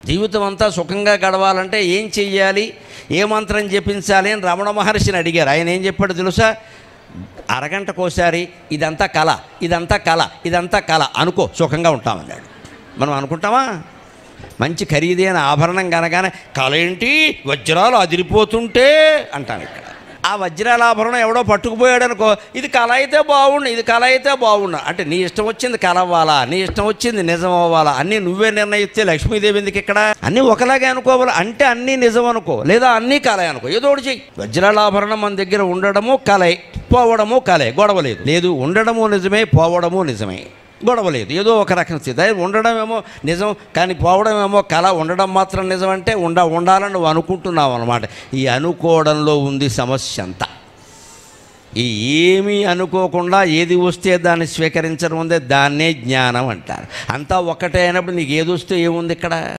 జీవితం అంతా సుఖంగా గడవాలంటే ఏం చెయ్యాలి, ఏ మంత్రం జపించాలి అని రమణ మహర్షిని అడిగారు. ఆయన ఏం చెప్పాడు తెలుసా? అరగంటకోసారి ఇదంతా కళ, ఇదంతా కళ, ఇదంతా కళ అనుకో, సుఖంగా ఉంటామన్నాడు. మనం అనుకుంటామా? మంచి ఖరీదైన ఆభరణం కనగానే కళ ఏంటి, వజ్రాలు అదిరిపోతుంటే అంటాను. ఇక్కడ ఆ వజ్రాల ఆభరణం ఎవడో పట్టుకుపోయాడు అనుకో, ఇది కళ అయితే బాగుండు, ఇది కళ అయితే బాగుండు అంటే నీ ఇష్టం వచ్చింది కళ అవ్వాలా, నీ ఇష్టం వచ్చింది నిజం అవ్వాలా, అన్నీ నువ్వే నిర్ణయిస్తే లక్ష్మీదేవి ఎందుకు ఇక్కడ? అన్నీ ఒకలాగే అనుకోవాలి అంటే అన్నీ నిజం అనుకో, లేదా అన్నీ కళ అనుకో, ఏదో ఒకటి చెయ్యి. వజ్రాల ఆభరణం మన దగ్గర ఉండడము కళే, పోవడము కళే, గొడవ లేదు. లేదు ఉండడము నిజమే, పోవడము నిజమే, గొడవ లేదు. ఏదో ఒక రకం స్థితి. ఉండడం ఏమో నిజం కానీ పోవడం ఏమో కళ. ఉండడం మాత్రం నిజం అంటే ఉండాలని నువ్వు అనుకుంటున్నావు అన్నమాట. ఈ అనుకోవడంలో ఉంది సమస్య అంతా. ఈ ఏమీ అనుకోకుండా ఏది వస్తే దాన్ని స్వీకరించడం ఉందే దాన్నే జ్ఞానం అంటారు. అంతా ఒక్కటే అయినప్పుడు నీకు ఏది వస్తే ఏముంది ఇక్కడ?